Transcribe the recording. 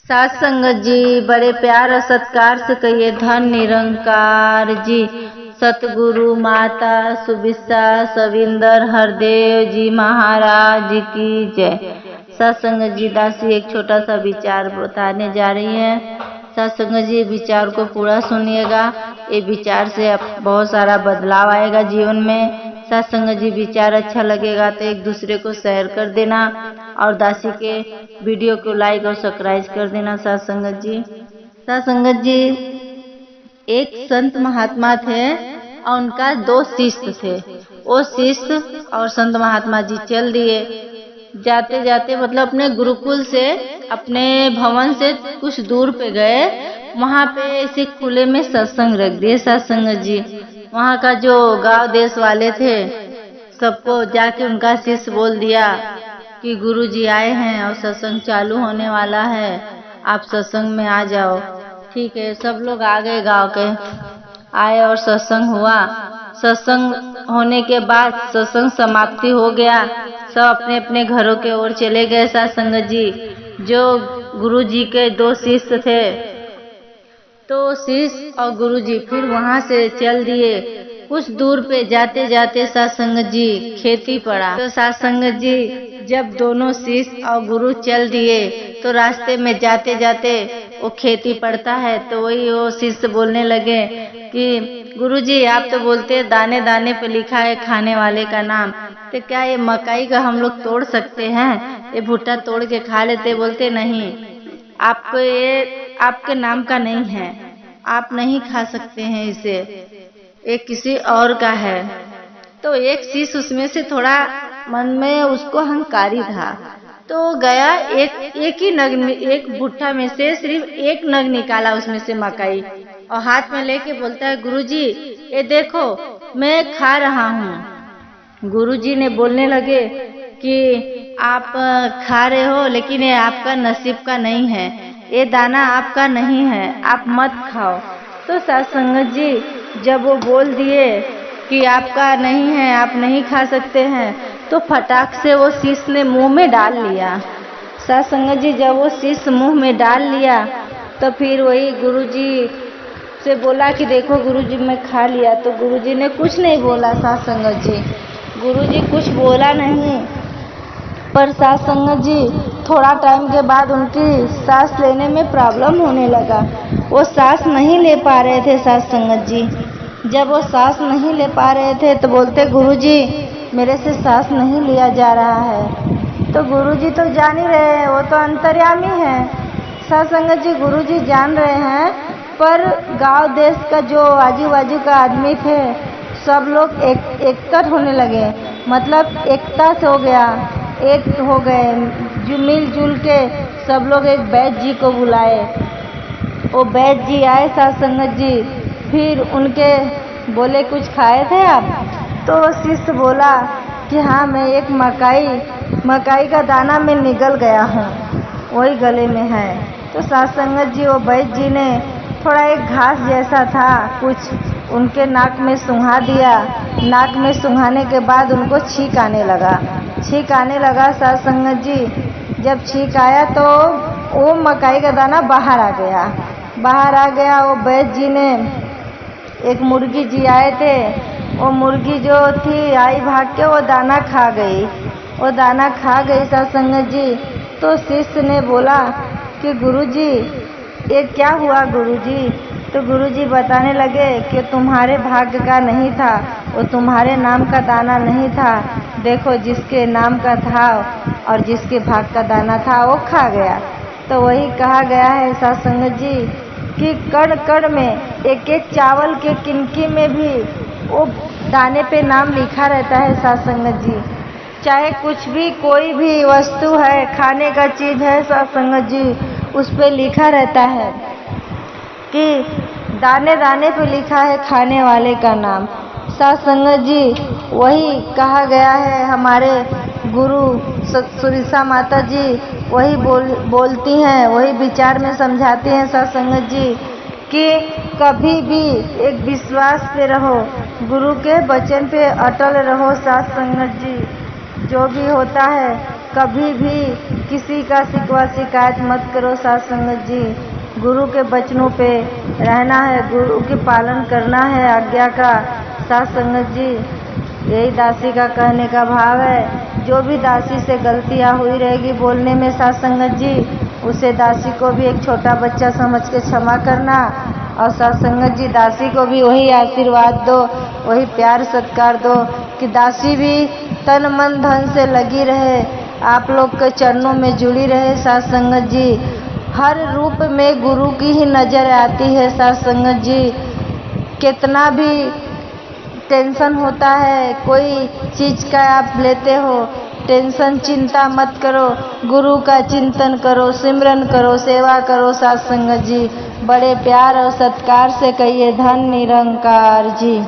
सात संगत जी बड़े प्यार और सत्कार से कहिए धन निरंकार जी। सतगुरु माता सुबिस्सा सविंदर हरदेव जी महाराज की जय। सत्संग जी दासी एक छोटा सा विचार बताने जा रही है। सत्संग जी विचार को पूरा सुनिएगा। ये विचार से बहुत सारा बदलाव आएगा जीवन में। सत्संग जी विचार अच्छा लगेगा तो एक दूसरे को शेयर कर देना और दासी के वीडियो को लाइक और सब्सक्राइब कर देना। सत्संग जी एक संत महात्मा थे और उनका दो शिष्य थे। वो शिष्य और संत महात्मा जी चल दिए। जाते जाते मतलब अपने गुरुकुल से अपने भवन से कुछ दूर पे गए। वहाँ पे ऐसे खुले में सत्संग रख दिए सत्संग जी। वहाँ का जो गांव देश वाले थे सबको जाके उनका शिष्य बोल दिया कि गुरुजी आए हैं और सत्संग चालू होने वाला है, आप सत्संग में आ जाओ। ठीक है, सब लोग आ गए, गांव के आए और सत्संग हुआ। सत्संग होने के बाद सत्संग समाप्ति हो गया। सब अपने अपने घरों के ओर चले गए। सत्संग जी जो गुरु जी के दो शिष्य थे तो शिष्य और गुरु जी फिर वहाँ से चल दिए। कुछ दूर पे जाते जाते सत्संग जी खेती पड़ा। तो सत्संग जी जब दोनों शिष्य और गुरु चल दिए तो रास्ते में जाते जाते वो खेती पड़ता है। तो वही वो शिष्य बोलने लगे कि गुरुजी आप तो बोलते हैं दाने दाने पे लिखा है खाने वाले का नाम, तो क्या ये मकई का हम लोग तोड़ सकते हैं, ये भुट्टा तोड़ के खा लेते? बोलते नहीं, आप ये आपके नाम का नहीं है, आप नहीं खा सकते हैं इसे, ये किसी और का है। तो एक शिष्य उसमें से थोड़ा मन में उसको अहंकारी था तो गया एक ही नग में, एक भुट्टा में से सिर्फ एक नग निकाला उसमें से मकई और हाथ में लेके बोलता है गुरुजी ये देखो मैं खा रहा हूँ। गुरुजी ने बोलने लगे कि आप खा रहे हो लेकिन ये आपका नसीब का नहीं है, ये दाना आपका नहीं है, आप मत खाओ। तो सत्संग जी जब वो बोल दिए कि आपका नहीं है, आप नहीं खा सकते हैं, तो फटाक से वो शिष्य ने मुंह में डाल लिया। सत्संग जी जब वो शिष्य मुंह में डाल लिया तो फिर वही गुरुजी से बोला कि देखो गुरुजी मैं खा लिया। तो गुरुजी ने कुछ नहीं बोला। सत्संग जी गुरुजी कुछ बोला नहीं, पर सत्संग जी थोड़ा टाइम के बाद उनकी सांस लेने में प्रॉब्लम होने लगा। वो सांस नहीं ले पा रहे थे। सत्संग जी जब वो सांस नहीं ले पा रहे थे तो बोलते गुरुजी मेरे से सांस नहीं लिया जा रहा है। तो गुरुजी तो जान ही रहे हैं, वो तो अंतर्यामी है। सत्संग जी गुरुजी जान रहे हैं, पर गांव देश का जो आजू बाजू का आदमी थे सब लोग एकजुट होने लगे, मतलब एकता से हो गया, एक हो गए, जो मिलजुल के सब लोग एक वैद्य जी को बुलाए। वो वैद्य जी आए सत्संग जी, फिर उनके बोले कुछ खाए थे आप? तो शिष्य बोला कि हाँ मैं एक मकई का दाना में निगल गया हूँ, वही गले में है। तो सत्संग जी वो वैद्य जी ने थोड़ा एक घास जैसा था कुछ उनके नाक में सूंघा दिया। नाक में सूंघाने के बाद उनको छींक आने लगा। सत्संग जी जब छींक आया तो वो मकई का दाना बाहर आ गया। वो वैद्य जी ने एक मुर्गी जी आए थे, वो मुर्गी जो थी आई भाग के वो दाना खा गई। सत्संग जी तो शिष्य ने बोला कि गुरुजी ये क्या हुआ गुरुजी? तो गुरुजी बताने लगे कि तुम्हारे भाग्य का नहीं था, वो तुम्हारे नाम का दाना नहीं था। देखो जिसके नाम का था और जिसके भाग्य का दाना था वो खा गया। तो वही कहा गया है सत्संग जी कि कण कण में एक एक चावल के किनकी में भी वो दाने पे नाम लिखा रहता है। सत्संग जी चाहे कुछ भी कोई भी वस्तु है, खाने का चीज़ है, सत्संग जी उस पे लिखा रहता है कि दाने दाने पे लिखा है खाने वाले का नाम। सत्संग जी वही कहा गया है, हमारे गुरु सुरिसा माता जी वही बोलती हैं, वही विचार में समझाती हैं सत्संग जी कि कभी भी एक विश्वास पे रहो, गुरु के वचन पे अटल रहो। सत्संग जी जो भी होता है कभी भी किसी का शिकवा शिकायत मत करो साध संगत जी। गुरु के वचनों पे रहना है, गुरु के पालन करना है आज्ञा का साध संगत जी। यही दासी का कहने का भाव है। जो भी दासी से गलतियां हुई रहेगी बोलने में साध संगत जी, उसे दासी को भी एक छोटा बच्चा समझ के क्षमा करना। और साध संगत जी दासी को भी वही आशीर्वाद दो, वही प्यार सत्कार दो कि दासी भी तन मन धन से लगी रहे, आप लोग के चरणों में जुड़ी रहे साध संगत जी। हर रूप में गुरु की ही नजर आती है साध संगत जी। कितना भी टेंशन होता है, कोई चीज का आप लेते हो टेंशन, चिंता मत करो, गुरु का चिंतन करो, सिमरन करो, सेवा करो साध संगत जी। बड़े प्यार और सत्कार से कहिए धन निरंकार जी।